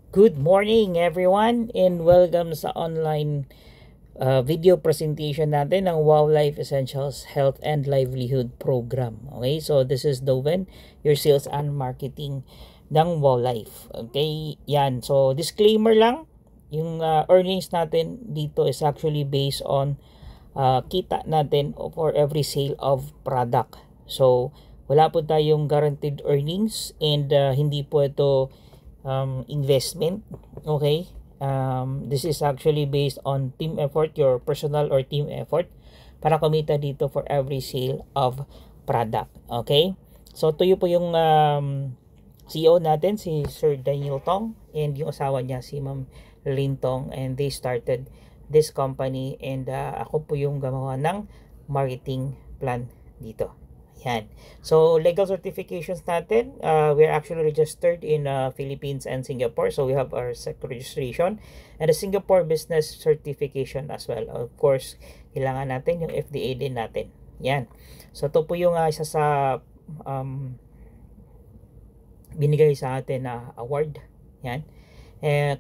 Good morning everyone and welcome sa online video presentation natin ng Wow Life Essentials Health and Livelihood Program. Okay, so this is Doven, your sales and marketing ng Wow Life. Okay, yan. So disclaimer lang, yung earnings natin dito is actually based on kita natin for every sale of product. So wala po tayong guaranteed earnings and hindi po ito investment. Okay, this is actually based on team effort, your personal or team effort para kumita dito for every sale of product. Okay, so tuyo po yung CEO natin, si Sir Daniel Tong, and yung asawa niya si Ma'am Lynn Tong, and they started this company, and ako po yung gumawa ng marketing plan dito. Yan. So, legal certifications natin, we're actually registered in Philippines and Singapore. So, we have our SEC registration and a Singapore business certification as well. Of course, kailangan natin yung FDA din natin. Yan. So, ito po yung isa sa binigay sa atin na award. Yan.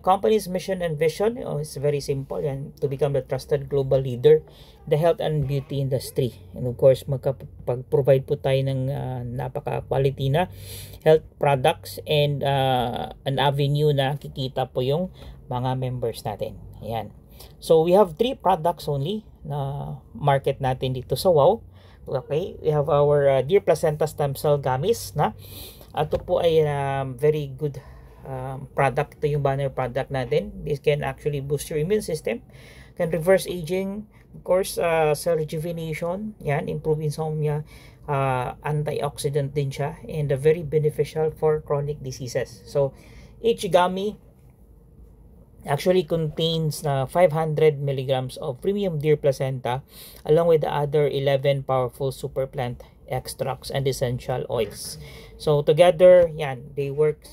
Company's mission and vision is very simple, yan, to become the trusted global leader the health and beauty industry, and of course magkapag-provide po tayo ng napaka-quality na health products and an avenue na kikita po yung mga members natin. Ayan. So we have 3 products only na market natin dito sa Wow. Okay, we have our Deer Placenta Stem Cell Gummies na ito po ay very good product. Ito yung banner product natin. This can actually boost your immune system, can reverse aging, of course, cell rejuvenation, yan, improve insomnia, antioxidant din siya, and very beneficial for chronic diseases. So each gummy actually contains 500 milligrams of premium deer placenta along with the other 11 powerful super plant extracts and essential oils. So together, yan, they work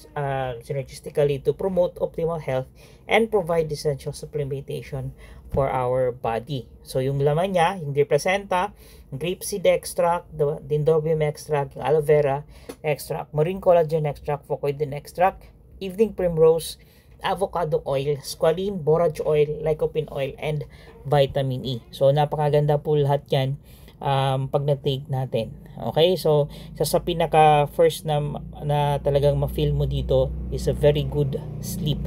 synergistically to promote optimal health and provide essential supplementation for our body. So yung laman niya, yung deer placenta, grapeseed extract, the dendrobium extract, yung aloe vera extract, marine collagen extract, fucoidan extract, evening primrose, avocado oil, squalene, borage oil, lycopene oil, and vitamin E. So napakaganda po lahat yan pag na-take natin. Okay, so isa sa pinaka first na talagang ma-feel mo dito is a very good sleep.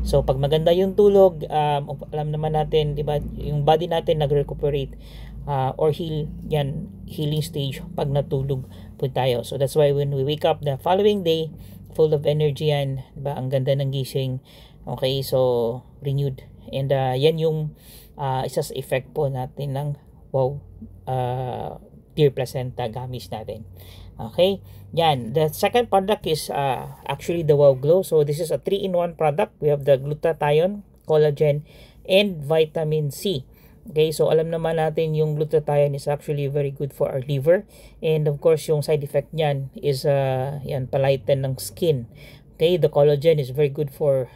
So pag maganda yung tulog, alam naman natin, di ba, yung body natin nag-recuperate or heal, yan, healing stage pag natulog po tayo. So that's why when we wake up the following day, full of energy yan, di ba, ang ganda ng gising. Okay, so renewed. And yan yung isa sa effect po natin ng Wow Deer Placenta gummies natin. Okay, yan. The second product is actually the Wow Glow. So this is a 3-in-1 product. We have the glutathione, collagen, and vitamin C. Okay, so alam naman natin yung glutathione is actually very good for our liver, and of course yung side effect niyan is yan, palighten ng skin. Okay, the collagen is very good for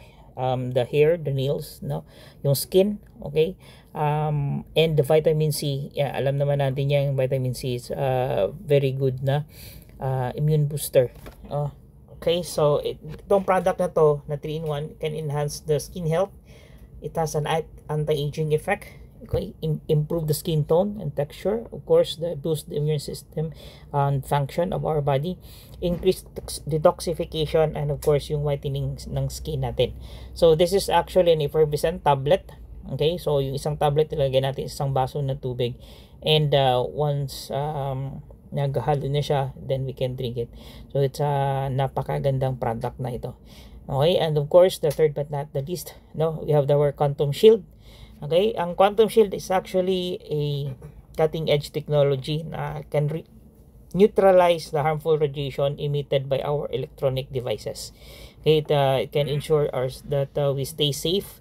the hair, the nails, no, yung skin. Okay, and the vitamin C, yeah, alam naman natin yung vitamin C is very good na immune booster. Okay, so itong product na to na 3-in-1 can enhance the skin health. It has an anti-aging effect. Okay, improve the skin tone and texture, of course, boost the immune system and function of our body, increase detoxification, and of course yung whitening ng skin natin. So this is actually an effervescent tablet. Okay, so yung isang tablet ilagay natin isang baso ng tubig, and once naghalo na siya, then we can drink it. So it's a napakagandang product na ito. Okay, and of course the third but not the least, no, we have our Quantum Shield. Okay, ang Quantum Shield is actually a cutting-edge technology na can neutralize the harmful radiation emitted by our electronic devices. Okay, it can ensure that we stay safe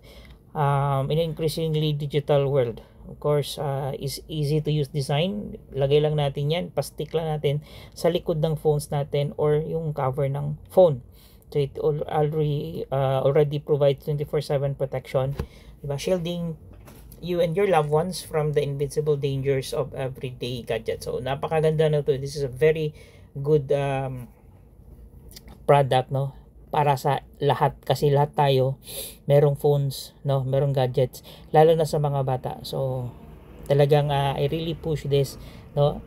in an increasingly digital world. Of course, is easy to use design. Lagay lang natin yan, pastik lang natin sa likod ng phones natin or yung cover ng phone. So it already provides 24/7 protection, diba? Shielding you and your loved ones from the invincible dangers of everyday gadgets. So napakaganda na to. This is a very good product, no, para sa lahat, kasi lahat tayo merong phones, no, merong gadgets, lalo na sa mga bata. So talagang I really push this, no,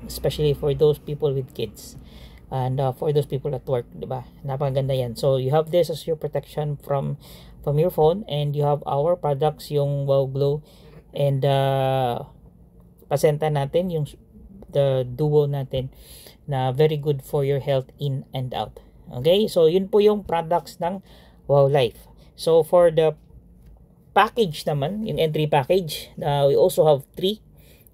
especially for those people with kids and for those people at work, di ba? Napakaganda yan. So you have this as your protection from your phone, and you have our products, yung Wow Glow, and pasenta natin yung the duo natin na very good for your health in and out. Okay, so yun po yung products ng Wow Life. So for the package naman, yung entry package, we also have 3.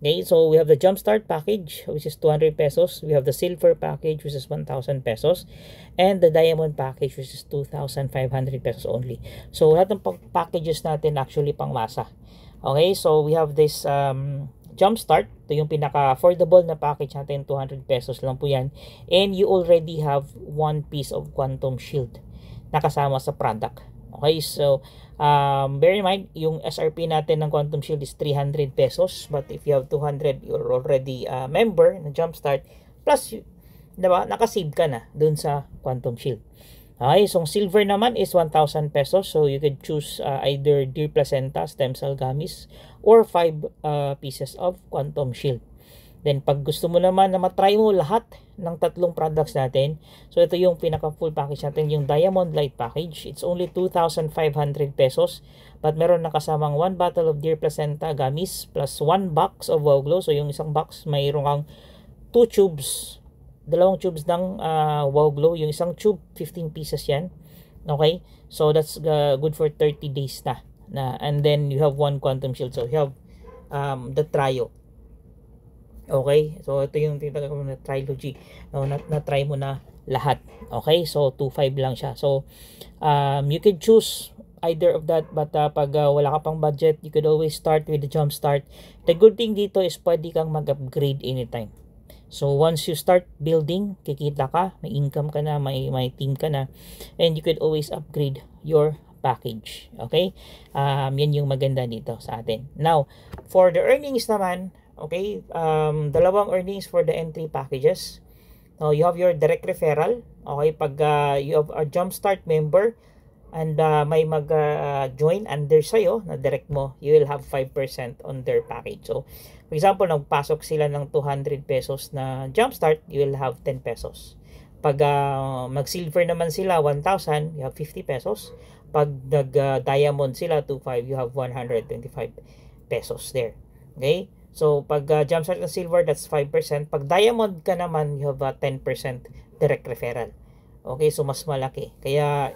Okay, so we have the Jumpstart package, which is 200 pesos. We have the Silver package, which is 1,000 pesos. And the Diamond package, which is 2,500 pesos only. So lahat ng packages natin actually pang masa. Okay, so we have this Jumpstart. Ito yung pinaka-affordable na package natin, 200 pesos lang po yan. And you already have one piece of Quantum Shield nakasama sa product. Okay, so bear in mind, yung SRP natin ng Quantum Shield is 300 pesos. But if you have 200, you're already a member ng Jumpstart. Plus, diba, nakasave ka na dun sa Quantum Shield. Okay, so silver naman is 1,000 pesos. So you could choose either Deer Placenta, Stem Cell Gummies, or 5 pieces of Quantum Shield. Then pag gusto mo naman na matry mo lahat ng 3 products natin, so ito yung pinaka full package natin, yung Diamond Light package. It's only 2,500 pesos. But meron na kasamang 1 bottle of Deer Placenta Gummies plus 1 box of Wow Glow. So yung isang box, mayroon kang 2 tubes, 2 tubes ng Wow Glow. Yung isang tube, 15 pieces yan. Okay? So that's good for 30 days na. And then you have 1 Quantum Shield. So you have the trio. Okay? So ito yung tinatawag ko na trilogy. No, na-try mo na lahat. Okay? So 2.5 lang siya. So you could choose either of that, but pag wala ka pang budget, you could always start with the Jumpstart. The good thing dito is pwede kang mag-upgrade anytime. So once you start building, kikita ka, may income ka na, may team ka na, and you could always upgrade your package. Okay? Yan yung maganda dito sa atin. Now, for the earnings naman, okay, dalawang earnings for the entry packages. Now, you have your direct referral. Okay, pag you have a Jumpstart member and may mag-join under sa'yo na direct mo, you will have 5% on their package. So, for example, nagpasok sila ng 200 pesos na Jumpstart, you will have 10 pesos. Pag mag-silver naman sila, 1,000, you have 50 pesos. Pag nag-diamond sila, 2,500, you have 125 pesos there. Okay? So, pag Jumpstart ng silver, that's 5%. Pag diamond ka naman, you have 10% direct referral. Okay, so mas malaki. Kaya,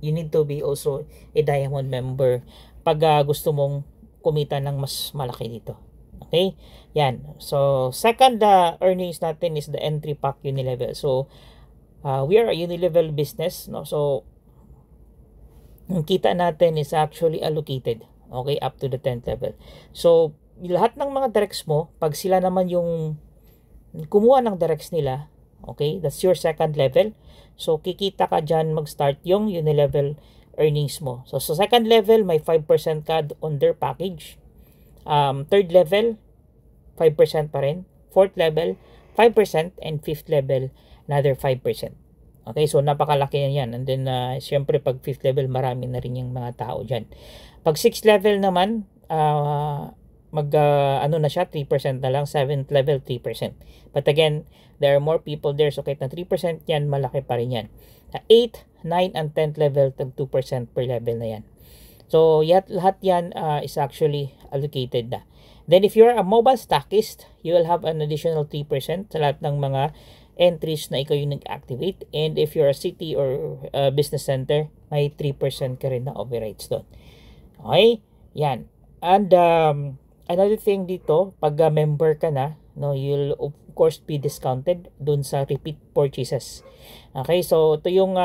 you need to be also a diamond member pag gusto mong kumita ng mas malaki dito. Okay? Yan. So, second earnings natin is the entry pack Unilevel. So, we are a Unilevel business, no? So, yung kita natin is actually allocated. Okay, up to the 10th level. So, lahat ng mga directs mo, pag sila naman yung kumuha ng directs nila, okay, that's your second level. So, kikita ka dyan mag-start yung Unilevel earnings mo. So, sa second level, may 5% ka on their package. Third level, 5% pa rin. Fourth level, 5%. And fifth level, another 5%. Okay, so napakalaki na yan. And then, syempre, pag 5th level, marami na rin yung mga tao dyan. Pag 6th level naman, ano na siya, 3% na lang. 7th level, 3%. But again, there are more people there. So, kahit na 3% yan, malaki pa rin yan. 8th, 9th, and 10th level, tag 2% per level na yan. So, lahat yan is actually allocated na. Then, if you're a mobile stockist, you will have an additional 3% sa lahat ng mga entries na ikaw yung nag-activate. And if you're a city or business center, may 3% ka rin na overrides doon. Okay? Yan. And another thing dito, pag member ka na, no, you'll of course be discounted doon sa repeat purchases. Okay? So, ito yung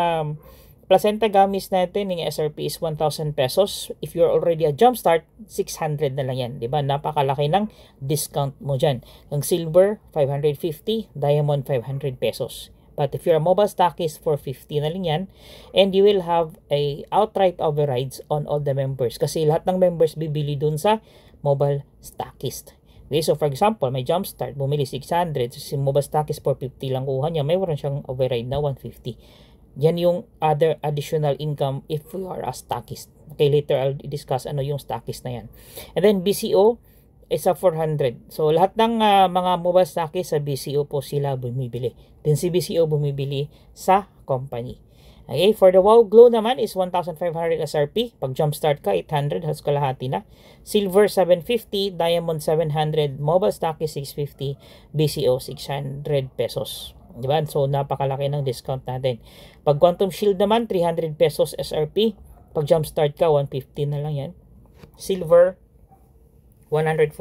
placenta gummies natin, yung SRP is 1,000 pesos. If you're already a Jumpstart, 600 na lang yan. Diba? Napakalaki ng discount mo dyan. Yung silver, 550. Diamond, 500 pesos. But if you're a mobile stockist, 450 na lang yan. And you will have a outright overrides on all the members. Kasi lahat ng members bibili dun sa mobile stockist. Okay, so for example, may Jumpstart, bumili 600. So si mobile stockist, 450 lang kuha niya. May waran siyang override na 150. Yan yung other additional income if you are a stockist. Okay, later I'll discuss ano yung stockist na yan. And then BCO is a 400. So lahat ng mga mobile stockist sa BCO po sila bumibili. Then si BCO bumibili sa company. Okay, for the Wow Glow naman is 1,500 SRP. Pag jumpstart ka, 800, halos kalahati na. Silver, 750. Diamond, 700. Mobile stock is 650. BCO, 600 pesos. Diba? So, napakalaki ng discount natin. Pag Quantum Shield naman, 300 pesos SRP. Pag jumpstart ka, 150 na lang yan. Silver, 140.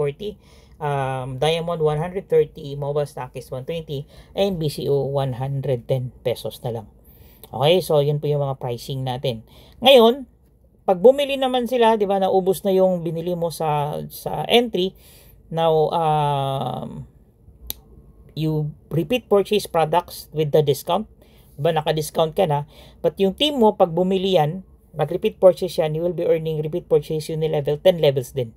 Diamond, 130. Mobile stock is 120. And BCO, 110 pesos na lang. Okay, so yun po yung mga pricing natin. Ngayon, pag bumili naman sila, 'di ba, naubos na yung binili mo sa entry. Now, you repeat purchase products with the discount. 'Di ba, naka-discount ka na. But yung team mo, pag bumili yan, nag-repeat purchase yan, you will be earning repeat purchase level 10 levels din.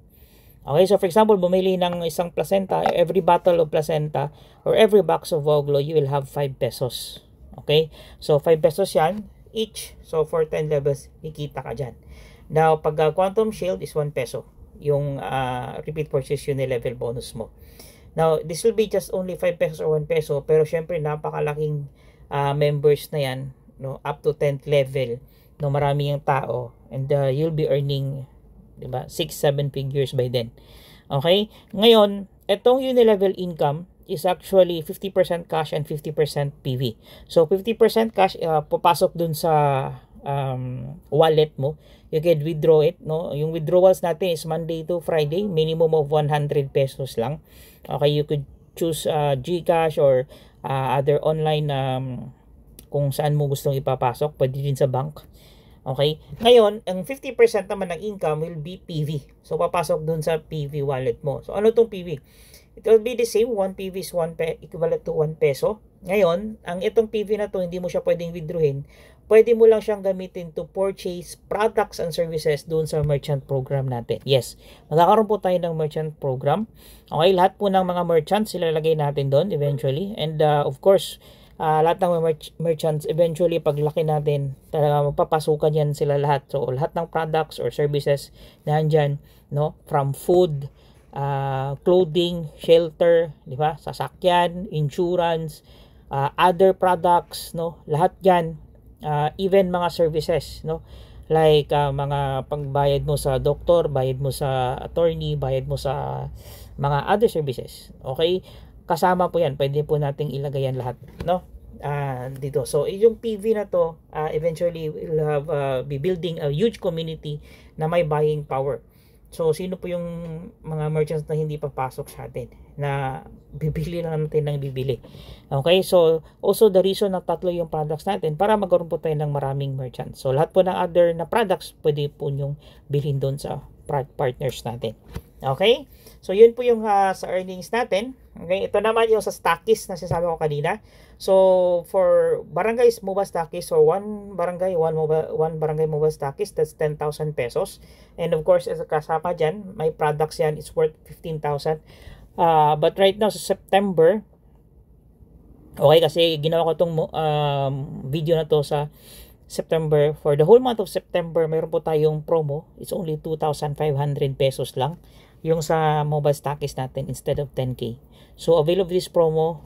Okay, so for example, bumili ng isang placenta, every bottle of placenta or every box of Wow Glow, you will have 5 pesos. Okay? So, 5 pesos yan each. So, for 10 levels, kikita ka dyan. Now, pag Quantum Shield is 1 peso. Yung repeat purchase level bonus mo. Now, this will be just only 5 pesos or 1 peso. Pero, syempre, napakalaking members na yan. No? Up to 10th level. No, marami yung tao. And you'll be earning, diba, 6-7 figures by then. Okay? Ngayon, itong unilevel income is actually 50% cash and 50% PV. So 50% cash papasok dun sa wallet mo. You can withdraw it, no? Yung withdrawals natin is Monday to Friday, minimum of 100 pesos lang. Okay, you could choose GCash or other online kung saan mo gustong ipapasok, pwede din sa bank. Okay? Ngayon, ang 50% naman ng income will be PV. So papasok dun sa PV wallet mo. So ano tong PV? It will be the same. 1 PV is equivalent to 1 peso. Ngayon, ang itong PV na to, hindi mo siya pwedeng withdrawin. Pwede mo lang siyang gamitin to purchase products and services doon sa merchant program natin. Yes, magkakaroon po tayo ng merchant program. Okay, lahat po ng mga merchants, ilalagay natin doon eventually. And of course, lahat ng merchants, eventually, paglaki natin, talaga magpapasukan yan sila lahat. So, lahat ng products or services na andyan, no? From food, clothing, shelter, di ba? Sasakyan, insurance, other products, no? Lahat 'yan, even mga services, no? Like mga pagbayad mo sa doktor, bayad mo sa attorney, bayad mo sa mga other services. Okay? Kasama po 'yan. Pwede po nating ilagay yan lahat, no? Dito. So, yung PV na to, eventually we'll have be building a huge community na may buying power. So, sino po yung mga merchants na hindi papasok sa atin? Na bibili lang natin ng bibili. Okay? So, also the reason na tatlo yung products natin para magkaroon po tayo ng maraming merchants. So, lahat po ng other na products, pwede po yung bilhin doon sa partners natin. Okay? So, yun po yung sa earnings natin. Okay? Ito naman yung sa stockist na sinasabi ko kanina. So, for barangays mobile stockist, so one barangay mobile stockist, that's 10,000 pesos. And of course, as kasama dyan, may products yan, it's worth 15,000. But right now, sa September, okay, kasi ginawa ko itong video na to sa September. For the whole month of September, mayroon po tayong promo. It's only 2,500 pesos lang yung sa mobile stockist natin instead of 10K. So avail of this promo,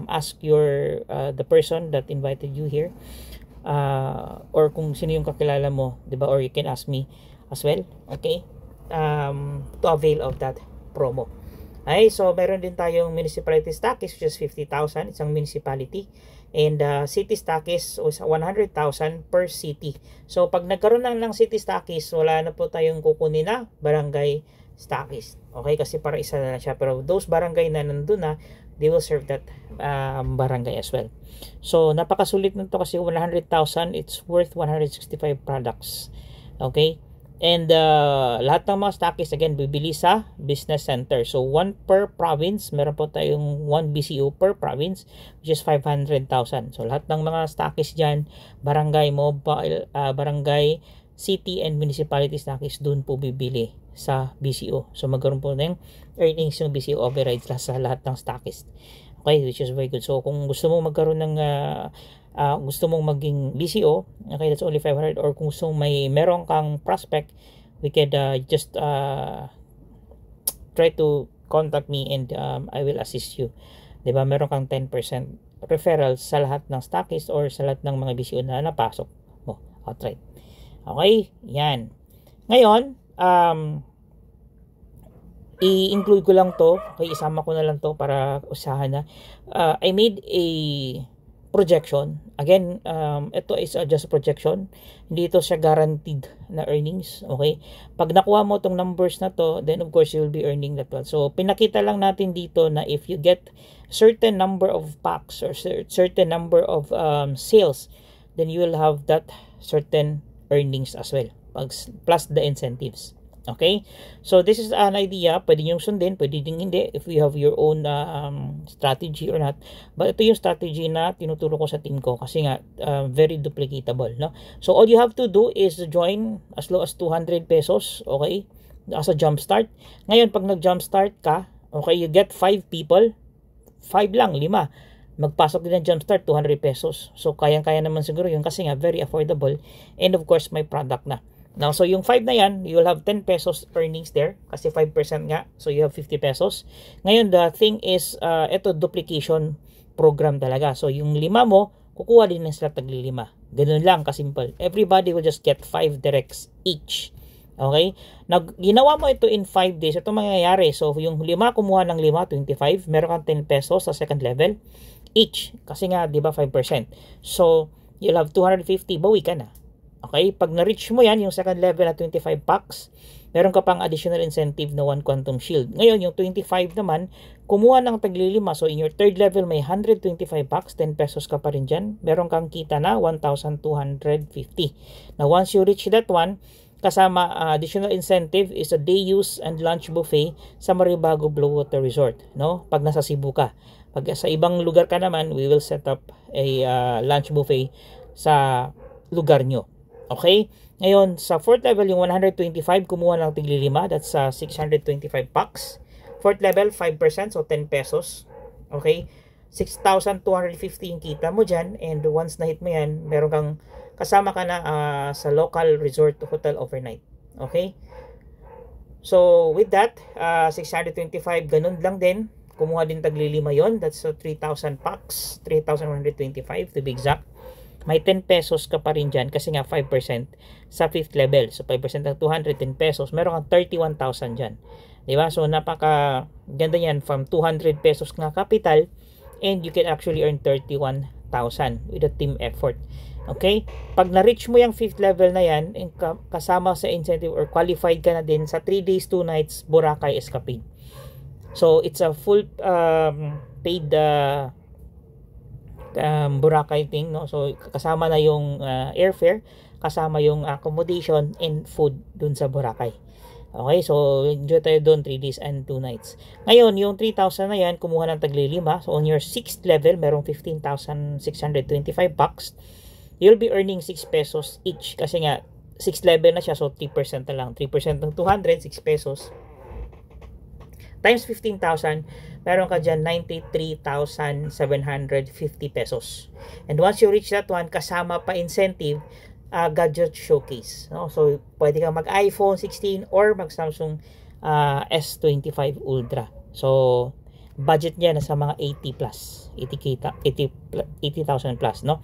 ask the person that invited you here, or kung sino yung kakilala mo, 'di ba? Or you can ask me as well, okay? To avail of that promo. Okay, so meron din tayong municipality stockist, which is 50,000, isang municipality. And city stockist is 100,000 per city. So pag nagkaroon ng city stockist, wala na po tayong kukunin na barangay stockist. Okay, kasi para isa na siya. Pero those barangay na nandun na, they will serve that barangay as well. So napakasulit nito kasi 100,000, it's worth 165 products. Okay? And lahat ng mga stockists, again, bibili sa business center. So 1 per province, meron po tayong 1 BCO per province, which is 500,000. So lahat ng mga stockists dyan, barangay, mobile, barangay, city and municipality stockists, doon po bibili sa BCO. So magkaroon po ng earnings yung BCO overrides sa lahat ng stockist. Okay, which is very good. So kung gusto mo magkaroon ng gusto mong maging BCO, okay, that's only 500. Or kung gusto meron kang prospect, we could just try to contact me and I will assist you. Diba? Meron kang 10% referral sa lahat ng stockist or sa lahat ng mga BCO na napasok mo outright. Okay? Yan. Ngayon, i-include ko lang to. Okay, isama ko na lang to para usahan na. I made a projection. Again, ito is just a projection. Hindi ito siya guaranteed na earnings. Okay? Pag nakuha mo tong numbers na to, then of course you will be earning that one. So, pinakita lang natin dito na if you get certain number of packs or certain number of sales, then you will have that certain earnings as well. Plus the incentives. Okay? So, this is an idea. Pwede nyo sundin, pwede din hindi if you have your own strategy or not. But ito yung strategy na tinuturo ko sa team ko kasi nga very duplicatable. No? So, all you have to do is join as low as 200 pesos. Okay? As a jump start. Ngayon, pag nag-jump start ka, okay, you get 5 people. 5 lang, 5. Magpasok din ng jump start, 200 pesos. So, kayang-kaya naman siguro yun kasi nga very affordable. And of course, may product na. Now, so yung 5 na yan, you will have 10 pesos earnings there kasi 5% nga. So, you have 50 pesos. Ngayon, the thing is, ito duplication program talaga. So, yung 5 mo, kukuha din na sila tagli 5. Ganun lang, kasimple. Everybody will just get 5 directs each. Okay? Ginawa mo ito in 5 days. Ito mangyayari. So, yung 5, kumuha ng 5, 25. Meron kang 10 pesos sa second level each. Kasi nga, di ba, 5%. So, you'll have 250. Bawi ka na. Okay? Pag na-reach mo yan, yung second level na 25 packs, meron ka pang additional incentive na 1 quantum shield. Ngayon, yung 25 naman, kumuha ng tagli 5. So, in your third level, may 125 packs, 10 pesos ka pa rin dyan. Meron kang kita na 1,250. Now, once you reach that one, kasama additional incentive is a day use and lunch buffet sa Maribago Blue Water Resort. No? Pag nasa Cebu ka. Pag sa ibang lugar ka naman, we will set up a lunch buffet sa lugar nyo. Okay? Ngayon, sa fourth level, yung 125, kumuha ng tigli 5. That's 625 packs. Fourth level, 5%. So, 10 pesos. Okay? 6,250 yung kita mo dyan. And once na hit mo yan, meron kang kasama ka na sa local resort hotel overnight. Okay? So, with that, 625, ganun lang din. Kumuha din tagli 5 yun. That's 3,000 packs. 3,125 to be exact. May 10 pesos ka pa rin dyan kasi nga 5% sa 5th level. So, 5% ng 210 pesos. Meron kang 31,000 dyan. Diba? So, napaka ganda yan from 200 pesos na capital and you can actually earn 31,000 with a team effort. Okay? Pag na-reach mo yung 5th level na yan, kasama sa incentive or qualified ka na din sa 3 days, 2 nights Boracay Escapade. So, it's a full paid Boracay thing, no? So, kasama na yung airfare, kasama yung accommodation and food dun sa Boracay. Okay, so enjoy tayo doon 3 days and 2 nights. Ngayon, yung 3,000 na yan, kumuha ng tagli 5. So, on your 6th level, merong 15,625 bucks. You'll be earning 6 pesos each. Kasi nga, 6th level na siya, so 3% na lang. 3% ng 200, 6 pesos. Times 15,000, meron ka dyan 93,750 pesos. And once you reach that one, kasama pa incentive, gadget showcase. No? So, pwede kang mag-iPhone 16 or mag-Samsung S25 Ultra. So, budget niya nasa mga 80 plus. 80,000 plus. No?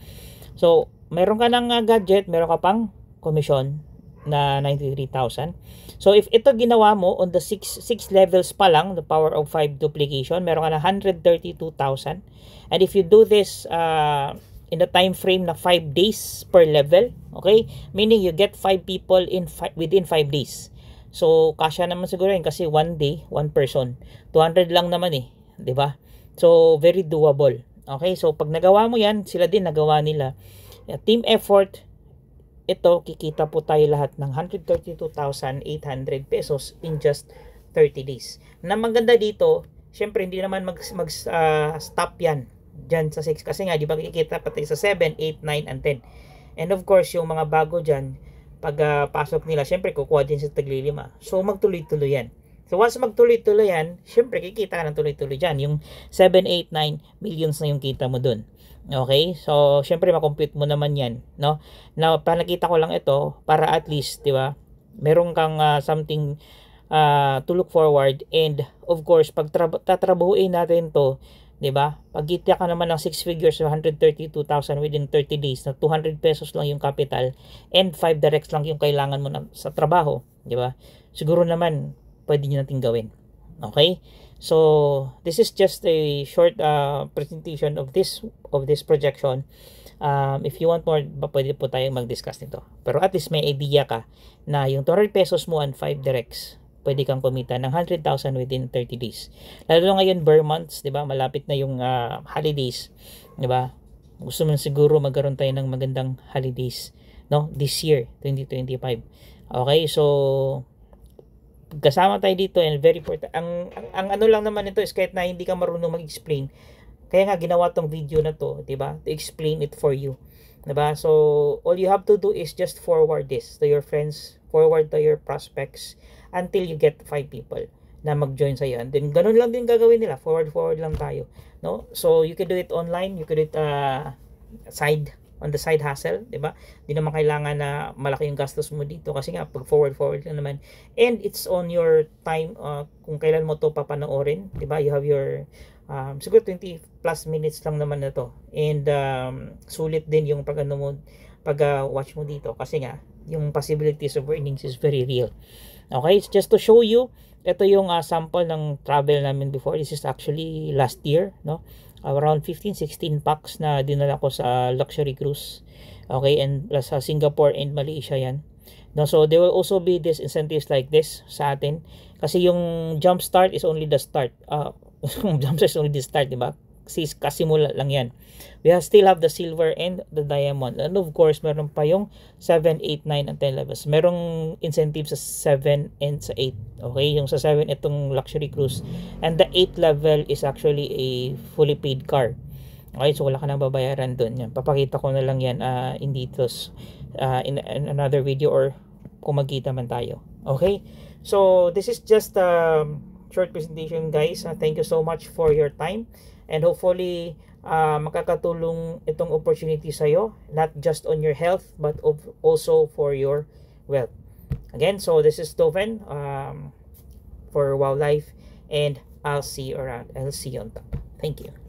So, meron ka ng gadget, meron ka pang commission na 93,000. So, if ito ginawa mo on the 6 levels pa lang, the power of 5 duplication, meron ka na 132,000. And if you do this in the time frame na 5 days per level, okay? Meaning you get 5 people within 5 days. So, kasya naman siguro yun kasi 1 day, 1 person. 200 lang naman eh, 'di ba? So, very doable. Okay? So, pag nagawa mo 'yan, sila din nagawa nila. Team effort, ito kikita po tayo lahat ng 132,800 pesos in just 30 days. Na maganda dito, syempre hindi naman stop yan dyan sa 6 kasi nga di ba kikita pati sa 7, 8, 9, and 10. And of course, yung mga bago dyan, pag pasok nila, syempre kukuha din sa tagli 5. So magtuloy-tuloy yan. So once magtuloy-tuloy yan, syempre kikita ka ng tuloy-tuloy dyan. Yung 7, 8, 9 millions na yung kita mo dun. Okay? So, syempre makompute mo naman 'yan, no? Now, panakita ko lang ito para at least, 'di ba? Meron kang something to look forward, and of course, pag tatrabahuin natin 'to, 'di ba? Pagkita ka naman ng 6 figures, 132,000 within 30 days, na 200 pesos lang yung capital and 5 directs lang yung kailangan mo sa trabaho, 'di ba? Siguro naman pwede niyo nating gawin. Okay? So, this is just a short presentation of this projection. If you want more, pwede po tayong mag-discuss nito. Pero at least may idea ka na yung 200 pesos mo and 5 directs, pwede kang kumita ng 100,000 within 30 days. Lalo ngayon, bare months, 'di ba? Malapit na yung holidays, 'di ba? Gusto mo siguro magkaroon tayo ng magandang holidays, no? This year, 2025. Okay, so kasama tayo dito, and very important. Ang ano lang naman ito is kahit na hindi ka marunong mag-explain, kaya nga ginawa tong video na to, 'di ba? To explain it for you. 'Di ba? So all you have to do is just forward this to your friends, forward to your prospects until you get 5 people na mag-join sa iyo. And then ganun lang din gagawin nila. Forward lang tayo, no? So you can do it online, you can do it on the side hustle, 'di ba? Hindi naman kailangan na malaki yung gastos mo dito kasi nga pag forward lang naman, and it's on your time, kung kailan mo to papanoorin, 'di ba? You have your siguro 20 plus minutes lang naman na to, and sulit din yung pag watch mo dito kasi nga yung possibilities of earnings is very real. Okay, it's just to show you, ito yung sample ng travel namin before. This is actually last year, no? Around 15-16 packs na dinala ko sa luxury cruise. Okay, and sa Singapore and Malaysia yan. No, so there will also be these incentives like this sa atin. Kasi yung jump start is only the start. Jump start is only the start, di ba? Kasimula lang yan. We still have the silver and the diamond. And of course, meron pa yung 7, 8, 9, and 10 levels. Merong incentive sa 7 and sa 8. Okay? Yung sa 7, itong luxury cruise. And the 8 level is actually a fully paid car. Okay? So, wala ka nang babayaran dun. Yan. Papakita ko na lang yan in details in another video, or kung magkita man tayo. Okay? So, this is just a short presentation, guys. Thank you so much for your time. And hopefully, makakatulong itong opportunity sa'yo, not just on your health, but also for your wealth. Again, so this is Doven for Wow Life, and I'll see you around. I'll see you on top. Thank you.